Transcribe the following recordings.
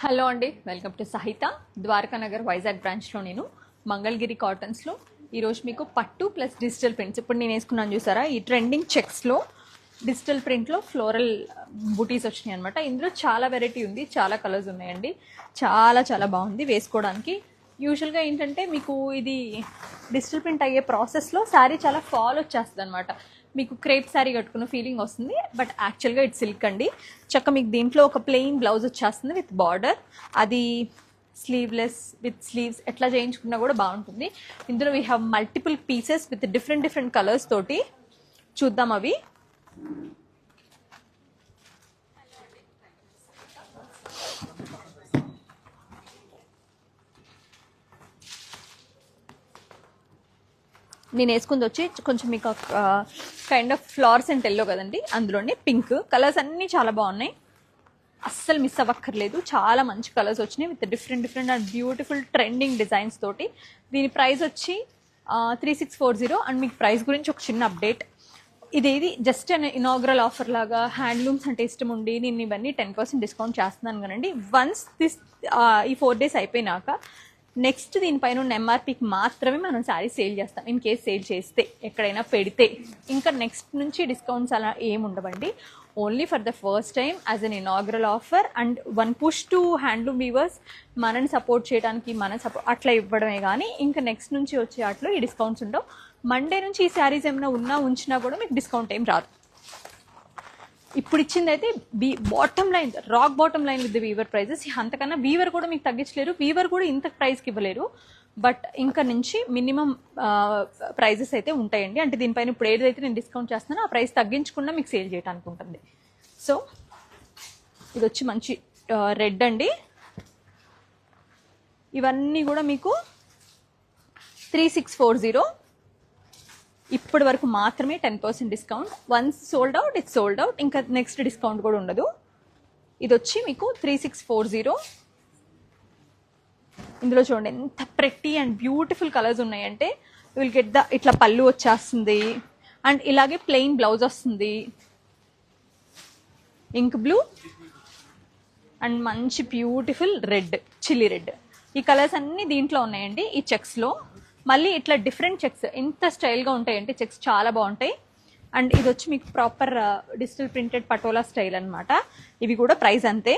Hello అండి, welcome to సహిత ద్వారకా నగర్ వైజాగ్ బ్రాంచ్లో నేను మంగళగిరి కాటన్స్లో ఈరోజు మీకు పట్టు ప్లస్ డిజిటల్ ప్రింట్స్ ఇప్పుడు నేను వేసుకున్నాను చూసారా. ఈ ట్రెండింగ్ చెక్స్లో డిజిటల్ ప్రింట్లో ఫ్లోరల్ బూటీస్ వచ్చినాయి అనమాట. ఇందులో చాలా వెరైటీ ఉంది, చాలా కలర్స్ ఉన్నాయండి. చాలా చాలా బాగుంది వేసుకోవడానికి. యూజువల్గా ఏంటంటే మీకు ఇది డిజిటల్ ప్రింట్ అయ్యే ప్రాసెస్లో శారీ చాలా ఫాల్ వచ్చేస్తుంది అనమాట. మీకు క్రేప్ శారీ కట్టుకున్న ఫీలింగ్ వస్తుంది, బట్ యాక్చువల్గా ఇట్ సిల్క్ అండి. చక్క మీకు దీంట్లో ఒక ప్లెయిన్ బ్లౌజ్ వచ్చేస్తుంది విత్ బార్డర్. అది స్లీవ్లెస్ విత్ స్లీవ్స్ ఎట్లా చేయించుకున్నా కూడా బాగుంటుంది. ఇందులో we have multiple pieces with different colours తోటి. చూద్దాం అవి. నేను వేసుకుంది వచ్చి కొంచెం మీకు kind of flowers and yellow కదండి, అందులోనే పింక్ కలర్స్ అన్నీ చాలా బాగున్నాయి. అస్సలు మిస్ అవ్వక్కర్లేదు. చాలా మంచి కలర్స్ వచ్చినాయి with different and beautiful trending designs తోటి. దీని ప్రైస్ వచ్చి 3640. అండ్ మీకు ప్రైస్ గురించి ఒక చిన్న అప్డేట్. ఇదేది జస్ట్ ఇనాగ్రల్ ఆఫర్ లాగా హ్యాండ్లూమ్స్ అంటే ఇష్టం ఉండి నేను ఇవన్నీ 10% డిస్కౌంట్ చేస్తున్నాను కదండి. వన్స్ ఈ 4 days అయిపోయినాక నెక్స్ట్ దీనిపైన ఉన్న ఎంఆర్పీకి మాత్రమే మనం శారీ సేల్ చేస్తాం. ఇన్ కేస్ సేల్ చేస్తే ఎక్కడైనా పెడితే ఇంకా నెక్స్ట్ నుంచి డిస్కౌంట్స్ అలా ఏమి ఉండవండి. Only for the first time as an inaugural offer and one push to handloom weavers మనని సపోర్ట్ చేయడానికి అట్లా ఇవ్వడమే కానీ ఇంకా నెక్స్ట్ నుంచి వచ్చే అట్లో ఈ డిస్కౌంట్స్ ఉండవు. మండే నుంచి ఈ శారీస్ ఏమైనా ఉంచినా కూడా మీకు డిస్కౌంట్ ఏం రాదు. ఇప్పుడు ఇచ్చింది అయితే bottom line, rock bottom line with weaver prices. అంతకన్నా వీవర్ కూడా మీకు తగ్గించలేరు, వీవర్ కూడా ఇంత ప్రైస్కి ఇవ్వలేరు. బట్ ఇంకా నుంచి మినిమం ప్రైజెస్ అయితే ఉంటాయండి. అంటే దీనిపైన ఇప్పుడు ఏదైతే నేను డిస్కౌంట్ చేస్తున్నానో ఆ ప్రైస్ తగ్గించకుండా మీకు సేల్ చేయడానికి ఉంటుంది. సో ఇది వచ్చి మంచి రెడ్ అండి. ఇవన్నీ కూడా మీకు 3640. ఇప్పటి వరకు మాత్రమే 10% discount. Once sold out it's sold out, ఇంకా నెక్స్ట్ డిస్కౌంట్ కూడా ఉండదు. ఇది వచ్చి మీకు 3640. ఇందులో చూడండి ఎంత ప్రెట్టి అండ్ బ్యూటిఫుల్ కలర్స్ ఉన్నాయంటే విల్ గెట్ ఇట్లా పళ్ళు వచ్చేస్తుంది అండ్ ఇలాగే ప్లెయిన్ బ్లౌజ్ వస్తుంది. ఇంక్ బ్లూ అండ్ మంచి బ్యూటిఫుల్ రెడ్, చిల్లీ రెడ్. ఈ కలర్స్ అన్నీ దీంట్లో ఉన్నాయండి ఈ చెక్స్లో. మళ్ళీ ఇట్లా డిఫరెంట్ చెక్స్ ఎంత స్టైల్గా ఉంటాయంటే చెక్స్ చాలా బాగుంటాయి. అండ్ ఇది వచ్చి మీకు proper digital printed patola style అనమాట. ఇవి కూడా ప్రైస్ అంతే.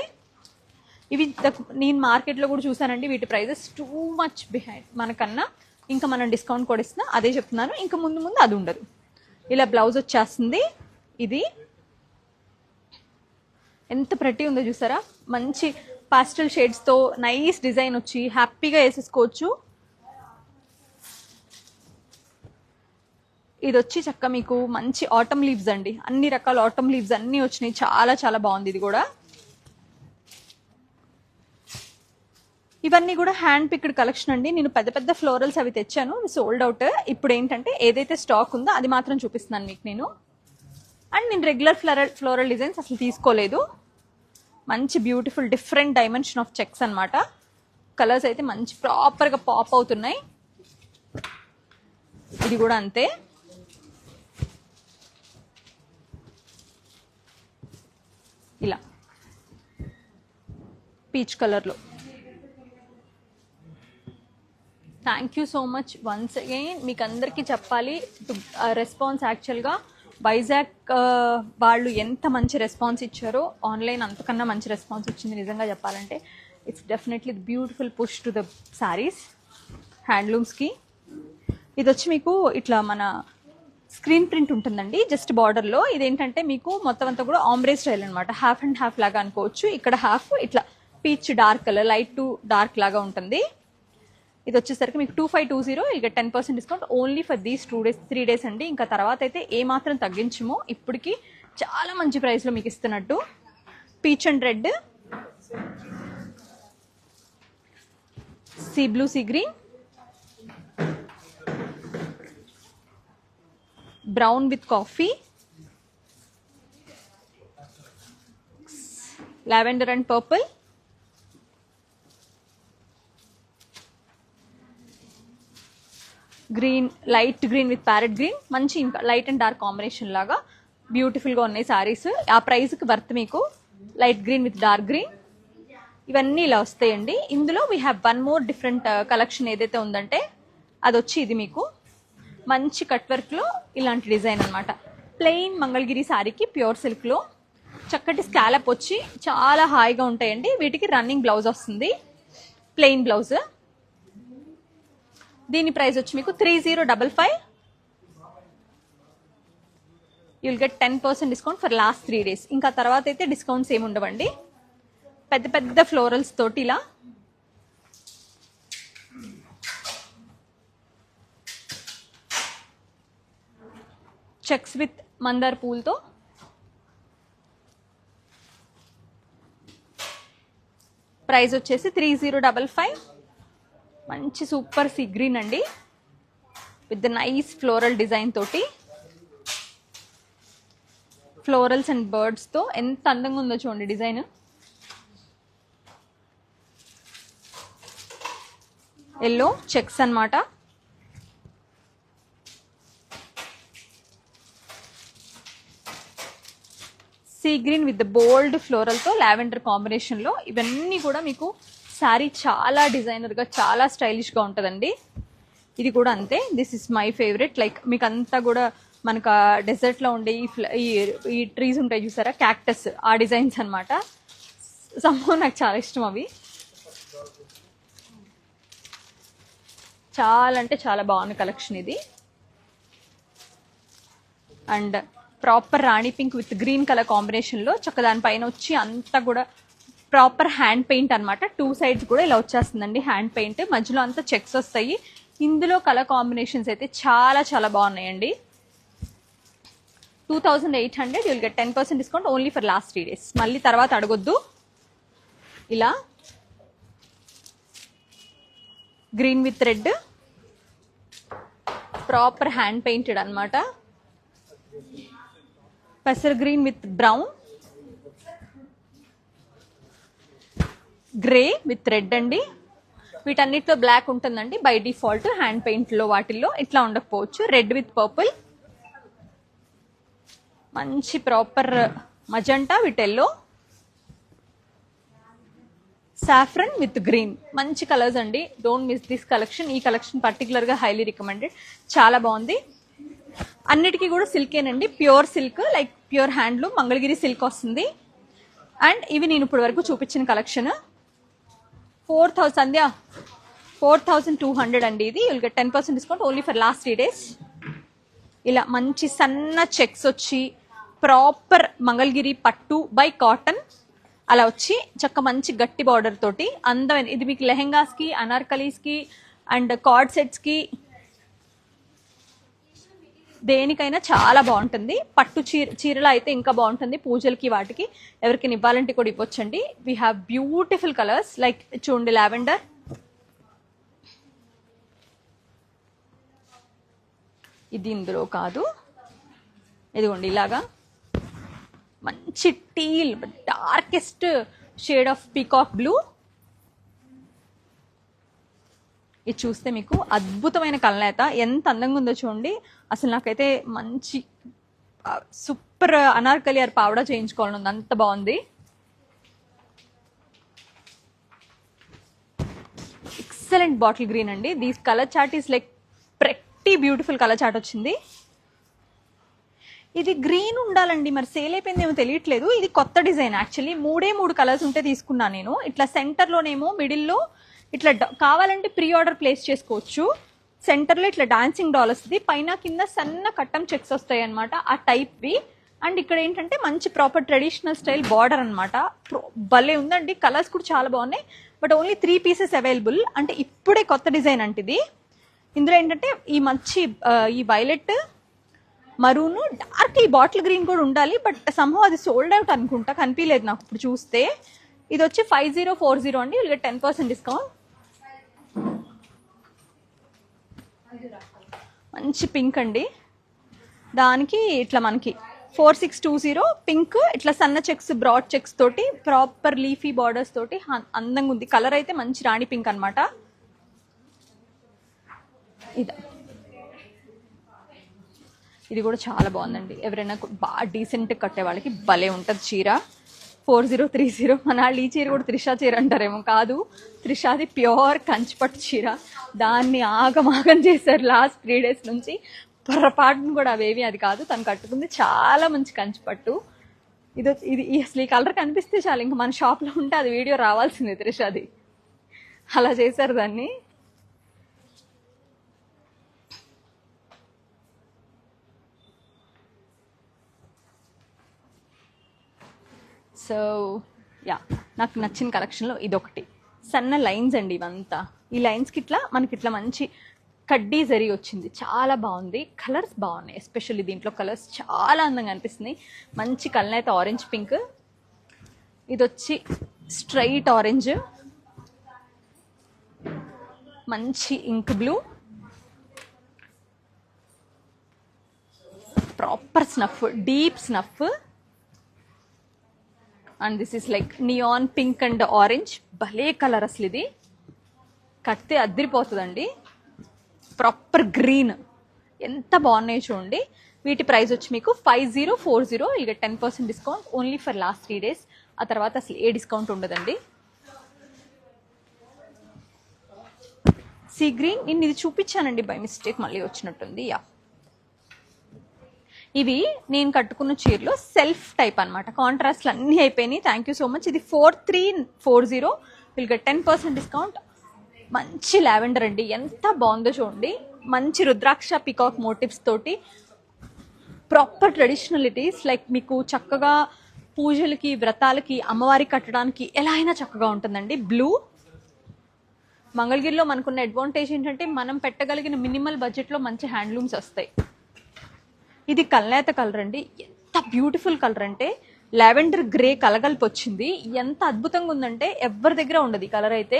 ఇవి నేను మార్కెట్లో కూడా చూసానండి, వీటి ప్రైజెస్ టూ మచ్ బిహైండ్ మనకన్నా. ఇంకా మనం డిస్కౌంట్ కూడా ఇస్తున్నా, అదే చెప్తున్నాను. ఇంకా ముందు అది ఉండదు. ఇలా బ్లౌజ్ వచ్చేస్తుంది. ఇది ఎంత ప్రతి ఉందో చూసారా. మంచి పాస్టల్ షేడ్స్తో నైస్ డిజైన్ వచ్చి హ్యాపీగా వేసేసుకోవచ్చు. ఇది వచ్చి చక్క మీకు మంచి ఆటమ్ లీవ్స్ అండి, అన్ని రకాల ఆటమ్ లీవ్స్ అన్నీ వచ్చినాయి. చాలా చాలా బాగుంది ఇది కూడా. ఇవన్నీ కూడా హ్యాండ్ పిక్డ్ కలెక్షన్ అండి. నేను పెద్ద ఫ్లోరల్స్ అవి తెచ్చాను, సోల్డ్ అవుట్. ఇప్పుడు ఏంటంటే ఏదైతే స్టాక్ ఉందో అది మాత్రం చూపిస్తున్నాను మీకు నేను. అండ్ నేను రెగ్యులర్ ఫ్లోరల్ డిజైన్స్ అసలు తీసుకోలేదు. మంచి beautiful different dimension of checks అనమాట. కలర్స్ అయితే మంచి ప్రాపర్గా పాప్ అవుతున్నాయి. ఇది కూడా అంతే. ఇలా పీచ్ కలర్లో. Thank you so much once again. మీకు అందరికీ చెప్పాలి, రెస్పాన్స్ యాక్చువల్గా వైజాగ్ వాళ్ళు ఎంత మంచి రెస్పాన్స్ ఇచ్చారో, ఆన్లైన్ అంతకన్నా మంచి రెస్పాన్స్ వచ్చింది నిజంగా చెప్పాలంటే. It's definitely beautiful push to the saris హ్యాండ్లూమ్స్కి. ఇది వచ్చి మీకు ఇట్లా మన స్క్రీన్ ప్రింట్ ఉంటుందండి జస్ట్ బార్డర్లో. ఇదేంటంటే మీకు మొత్తం అంతా కూడా ఆంబ్రే స్టైల్ అనమాట. హాఫ్ అండ్ హాఫ్ లాగా అనుకోవచ్చు. ఇక్కడ హాఫ్ ఇట్లా peach dark colour, light to dark లాగా ఉంటుంది. ఇది వచ్చేసరికి మీకు 2520. ఇక 10% discount only for these 3 days అండి. ఇంకా తర్వాత అయితే ఏ మాత్రం తగ్గించమో. ఇప్పటికి చాలా మంచి ప్రైస్లో మీకు ఇస్తున్నట్టు. Peach and red, sea blue, sea green, brown with coffee, lavender and purple, green, light green with parrot green. మంచి ఇంకా లైట్ అండ్ డార్క్ కాంబినేషన్ లాగా బ్యూటిఫుల్గా ఉన్నాయి సారీస్. ఆ ప్రైస్కి వర్త్ మీకు. Light green with dark green, ఇవన్నీ ఇలా వస్తాయండి. ఇందులో we have one more different collection ఏదైతే ఉందంటే అది వచ్చి ఇది మీకు మంచి కట్ వర్క్లో ఇలాంటి డిజైన్ అనమాట. ప్లెయిన్ మంగళగిరి శారీకి ప్యూర్ సిల్క్లో చక్కటి స్కాలప్ వచ్చి చాలా హాయిగా ఉంటాయండి. వీటికి రన్నింగ్ బ్లౌజ్ వస్తుంది, ప్లెయిన్ బ్లౌజ్. దీని ప్రైస్ వచ్చి మీకు 3055. You'll get 10% discount for last 3 days. ఇంకా తర్వాత అయితే డిస్కౌంట్స్ ఏమి ఉండవండి. పెద్ద పెద్ద ఫ్లోరల్స్ తోటి ఇలా చెక్స్ విత్ మందార్ పూలతో ప్రైస్ వచ్చేసి 3055. మంచి సూపర్ సీ గ్రీన్ అండి విత్ నైస్ ఫ్లోరల్ డిజైన్ తోటి, ఫ్లోరల్స్ అండ్ బర్డ్స్ తో ఎంత అందంగా ఉందో చూడండి డిజైన్. ఎల్లో చెక్స్ అన్నమాట. Sea green with bold floral తో లావెండర్ కాంబినేషన్ లో ఇవన్నీ కూడా మీకు శారీ చాలా డిజైనర్ గా చాలా స్టైలిష్ గా ఉంటుందండి. ఇది కూడా అంతే. This is my favourite. Like మీకు అంతా కూడా మనకు డెజర్ట్ లో ఉండే ఈ ట్రీస్ ఉంటాయి చూసారా, క్యాక్టస్, ఆ డిజైన్స్ అనమాట. సంభవం నాకు చాలా ఇష్టం అవి. చాలా అంటే చాలా బాగుంది కలెక్షన్ ఇది. And proper Rani pink with green colour combination లో చక్క దానిపైన వచ్చి అంతా కూడా ప్రాపర్ హ్యాండ్ పెయింట్ అనమాట. 2 sides కూడా ఇలా వచ్చేస్తుందండి హ్యాండ్ పెయింట్. మధ్యలో అంతా చెక్స్ వస్తాయి. ఇందులో కలర్ కాంబినేషన్స్ అయితే చాలా చాలా బాగున్నాయండి. 2800. You'll get 10% discount only for last 3 days. మళ్ళీ తర్వాత అడగొద్దు. ఇలా green with red proper hand painted అనమాట. పెసర్ green with brown, grey with red అండి. వీటన్నిటిలో బ్లాక్ ఉంటుందండి బై డిఫాల్ట్. హ్యాండ్ పెయింట్ లో వాటిల్లో ఇట్లా ఉండకపోవచ్చు. రెడ్ విత్ పర్పుల్, మంచి proper magenta with yellow, saffron with green. మంచి కలర్స్ అండి. Don't miss this collection. ఈ కలెక్షన్ పర్టికులర్ గా హైలీ రికమెండెడ్. చాలా బాగుంది. అన్నిటికీ కూడా సిల్కేనండి, pure silk, like pure handloom Mangalagiri silk వస్తుంది. అండ్ ఇవి నేను ఇప్పుడు వరకు చూపించిన కలెక్షన్ 4200 అండి. ఇది you'll get 10% discount only for last 3 days. ఇలా మంచి సన్న చెక్స్ వచ్చి ప్రాపర్ మంగళగిరి పట్టు బై కాటన్ అలా వచ్చి చక్క మంచి గట్టి బార్డర్ తోటి అందమైన. ఇది మీకు లెహెంగాస్ కి, అనార్కలీస్ కి అండ్ కార్డ్ సెట్స్ కి దేనికైనా చాలా బాగుంటుంది. పట్టు చీరలో అయితే ఇంకా బాగుంటుంది. పూజలకి వాటికి ఎవరికైనా ఇవ్వాలంటే కూడా ఇవ్వచ్చండి. We have beautiful colours like చూడండి లావెండర్, ఇది ఇందులో కాదు, ఇదిగోండి ఇలాగా మంచి teal darkest shade of peacock blue. ఇది చూస్తే మీకు అద్భుతమైన కలనేత ఎంత అందంగా ఉందో చూడండి. అసలు నాకైతే మంచి సూపర్ అనార్కలి ఆర్ పావడా చేయించుకోవాలని ఉంది, అంత బాగుంది. ఎక్సలెంట్ బాటిల్ గ్రీన్ అండి. These colour chart is like pretty beautiful colour chart వచ్చింది. ఇది గ్రీన్ ఉండాలండి, మరి సేల్ అయిపోయిందేమో తెలియట్లేదు. ఇది కొత్త డిజైన్. యాక్చువల్లీ 3 కలర్స్ ఉంటే తీసుకున్నాను నేను. ఇట్లా సెంటర్లోనేమో మిడిల్లో ఇట్లా కావాలంటే ప్రీ ఆర్డర్ ప్లేస్ చేసుకోవచ్చు. సెంటర్లో ఇట్లా డాన్సింగ్ డాల్ వస్తుంది, పైన కింద సన్న కట్టం చెక్స్ వస్తాయి అనమాట, ఆ టైప్వి. అండ్ ఇక్కడ ఏంటంటే మంచి ప్రాపర్ ట్రెడిషనల్ స్టైల్ బార్డర్ అనమాట. భలే ఉందండి. కలర్స్ కూడా చాలా బాగున్నాయి. But only 3 pieces available. అంటే ఇప్పుడే కొత్త డిజైన్ అంటే ఇది. ఇందులో ఏంటంటే ఈ మంచి ఈ వైలెట్, మరూన్, డార్క్, ఈ బాటిల్ గ్రీన్ కూడా ఉండాలి. బట్ సమ్హౌ అది సోల్డ్ అవుట్ అనుకుంటా, కనిపించలేదు నాకు ఇప్పుడు చూస్తే. ఇది వచ్చి 5040 అండి. వీళ్ళకి 10% డిస్కౌంట్. మంచి పింక్ అండి. దానికి ఇట్లా మనకి 4620 పింక్, ఇట్లా సన్న చెక్స్ బ్రాడ్ చెక్స్ తోటి ప్రాపర్ లీఫీ బార్డర్స్ తోటి అందంగా ఉంది. కలర్ అయితే మంచి రాణి పింక్ అనమాట. ఇది కూడా చాలా బాగుందండి. ఎవరైనా బాగా డీసెంట్ కట్టే వాళ్ళకి భలే ఉంటుంది చీర. 4030. మన వాళ్ళు ఈ చీర కూడా త్రిషా చీర అంటారేమో, కాదు, త్రిషాది ప్యూర్ కంచిపట్టు చీర. దాన్ని ఆగమాగం చేశారు లాస్ట్ 3 days నుంచి. పొరపాటును కూడా అవేవి అది కాదు, తను కట్టుకుంది చాలా మంచి కంచిపట్టు. ఇది అసలు ఈ కలర్ కనిపిస్తే చాలు, ఇంకా మన షాప్లో ఉంటే అది వీడియో రావాల్సిందే త్రిషాది. అలా చేశారు దాన్ని. సో యా, నాకు నచ్చిన కలెక్షన్లో ఇదొకటి. సన్న లైన్స్ అండి ఇవంతా. ఈ లైన్స్కి మనకి ఇట్లా మంచి కడ్డీ జరీ వచ్చింది, చాలా బాగుంది. కలర్స్ బాగున్నాయి, ఎస్పెషల్లీ దీంట్లో కలర్స్ చాలా అందంగా అనిపిస్తుంది. మంచి కలనైతే ఆరెంజ్ పింక్, ఇది వచ్చి స్ట్రైట్ ఆరెంజ్, మంచి ink blue, proper snuff, deep snuff, and this is like neon pink and orange. భలే కలర్ అసలు, ఇది కడితే అద్దరిపోతుందండి. ప్రాపర్ గ్రీన్, ఎంత బాగున్నాయి చూడండి. వీటి ప్రైస్ వచ్చి మీకు 5040. ఇక 10% discount only for last 3 days. ఆ తర్వాత అసలు ఏ డిస్కౌంట్ ఉండదండి. సీ గ్రీన్, నేను ఇది చూపించానండి బై మిస్టేక్, మళ్ళీ వచ్చినట్టుంది. యా, ఇవి నేను కట్టుకున్న చీరలో సెల్ఫ్ టైప్ అనమాట. కాంట్రాస్ట్లు అన్నీ అయిపోయినాయి. Thank you so much. ఇది 4340. వీళ్ళకి 10% డిస్కౌంట్. మంచి లావెండర్ అండి, ఎంత బాగుందో చూడండి. మంచి రుద్రాక్ష పికాక్ మోటివ్స్ తోటి ప్రాపర్ ట్రెడిషనలిటీస్, లైక్ మీకు చక్కగా పూజలకి, వ్రతాలకి, అమ్మవారికి కట్టడానికి ఎలా అయినా చక్కగా ఉంటుందండి. బ్లూ, మంగళగిరిలో మనకున్న అడ్వాంటేజ్ ఏంటంటే మనం పెట్టగలిగిన మినిమల్ బడ్జెట్లో మంచి హ్యాండ్లూమ్స్ వస్తాయి. ఇది కల్నేత కలర్ అండి, ఎంత బ్యూటిఫుల్ కలర్ అంటే లావెండర్ గ్రే కలగలిపి వచ్చింది. ఎంత అద్భుతంగా ఉందంటే ఎవరి దగ్గర ఉండదు ఈ కలర్ అయితే.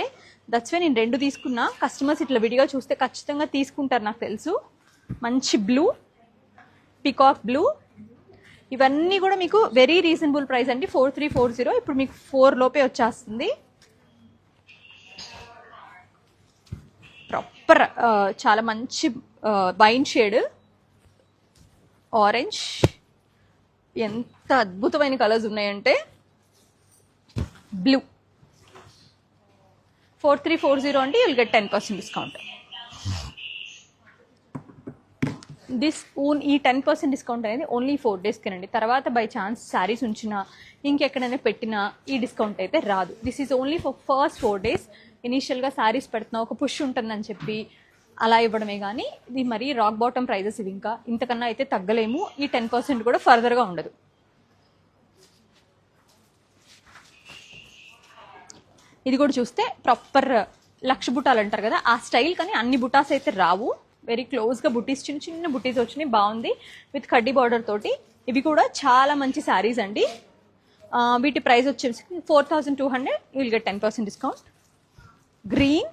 దట్స్ వే నేను 2 తీసుకున్నా. కస్టమర్స్ ఇట్లా విడిగా చూస్తే ఖచ్చితంగా తీసుకుంటారు నాకు తెలుసు. మంచి బ్లూ, పికాక్ బ్లూ, ఇవన్నీ కూడా మీకు వెరీ రీజనబుల్ ప్రైస్ అండి. 4340. ఇప్పుడు మీకు 4 లోపే వచ్చేస్తుంది. ప్రాపర్ చాలా మంచి వైన్ షేడ్ ఆరెంజ్, ఎంత అద్భుతమైన కలర్స్ ఉన్నాయంటే. బ్లూ 4340 అండి. You'll get 10% discount. ఈ 10% డిస్కౌంట్ అనేది ఓన్లీ 4 daysకేనండి. తర్వాత బై ఛాన్స్ శారీస్ ఉంచినా, ఇంకెక్కడైనా పెట్టినా ఈ డిస్కౌంట్ అయితే రాదు. This is only for first 4 days. ఇనీషియల్గా శారీస్ పెడుతున్నా, ఒక పుష్ ఉంటుందని చెప్పి అలా ఇవ్వడమే కానీ ఇది మరీ రాక్ బాటమ్ ప్రైజెస్. ఇవి ఇంకా ఇంతకన్నా అయితే తగ్గలేము. ఈ 10% కూడా ఫర్దర్గా ఉండదు. ఇది కూడా చూస్తే ప్రాపర్ లక్ష బుటాలు అంటారు కదా, ఆ స్టైల్, కానీ అన్ని బుటాస్ అయితే రావు. వెరీ క్లోజ్గా బుటీస్, చిన్న చిన్న బుటీస్ వచ్చినాయి, బాగుంది. విత్ కడ్డీ బార్డర్ తోటి. ఇవి కూడా చాలా మంచి శారీస్ అండి. వీటి ప్రైస్ వచ్చేసి 4200. You will get 10% discount. Green,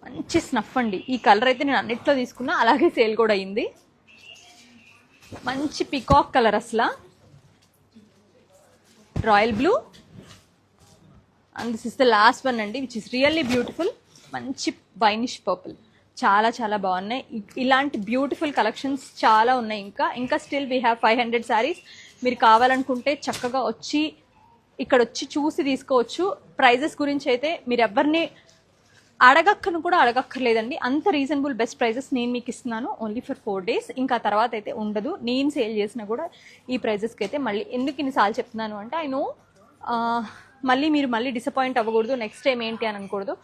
మంచి స్నఫ్ అండి. ఈ కలర్ అయితే నేను అన్నిట్లో తీసుకున్నా, అలాగే సేల్ కూడా అయింది. మంచి పికాక్ కలర్ అసలు. Royal blue, and this is the last one అండి, విచ్ ఇస్ రియల్లీ బ్యూటిఫుల్. మంచి వైనిష్ పర్పుల్, చాలా చాలా బాగున్నాయి. ఇలాంటి బ్యూటిఫుల్ కలెక్షన్స్ చాలా ఉన్నాయి. ఇంకా స్టిల్ వీ హ్యావ్ 500 శారీస్. మీరు కావాలనుకుంటే చక్కగా వచ్చి ఇక్కడ వచ్చి చూసి తీసుకోవచ్చు. ప్రైజెస్ గురించి అయితే మీరు ఎవరిని అడగక్కర్లేదండి, అంత రీజనబుల్ బెస్ట్ ప్రైజెస్ నేను మీకు ఇస్తున్నాను ఓన్లీ ఫర్ 4 days. ఇంకా తర్వాత అయితే ఉండదు. నేను సేల్ చేసినా కూడా ఈ ప్రైజెస్కి అయితే మళ్ళీ ఎందుకు ఇన్నిసార్లు చెప్తున్నాను అంటే ఐ నో మీరు డిసప్పాయింట్ అవ్వకూడదు, నెక్స్ట్ టైం ఏంటి అని అనకూడదు.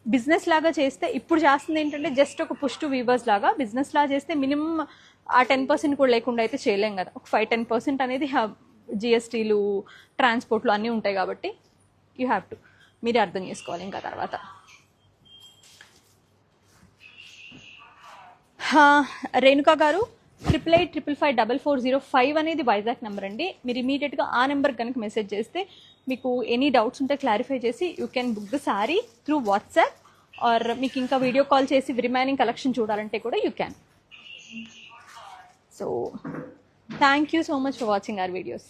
బిజినెస్ లాగా చేస్తే, ఇప్పుడు చేస్తుంది ఏంటంటే జస్ట్ ఒక పుష్ టు వీవర్స్ లాగా. బిజినెస్ లాగా చేస్తే మినిమం ఆ 10% కూడా లేకుండా అయితే చేయలేం కదా. ఒక 5-10% అనేది జిఎస్టీలు, ట్రాన్స్పోర్ట్లు అన్నీ ఉంటాయి కాబట్టి యూ హ్యావ్ టు, మీరే అర్థం చేసుకోవాలి. ఇంకా తర్వాత రేణుకా గారు 8885554405 అనేది వైజాగ్ నెంబర్ అండి. మీరు ఇమీడియట్గా ఆ నెంబర్ కనుక మెసేజ్ చేస్తే మీకు ఎనీ డౌట్స్ ఉంటే క్లారిఫై చేసి you can book the sari through WhatsApp, or మీకు ఇంకా వీడియో కాల్ చేసి రిమైనింగ్ కలెక్షన్ చూడాలంటే కూడా you can. So thank you so much for watching our videos.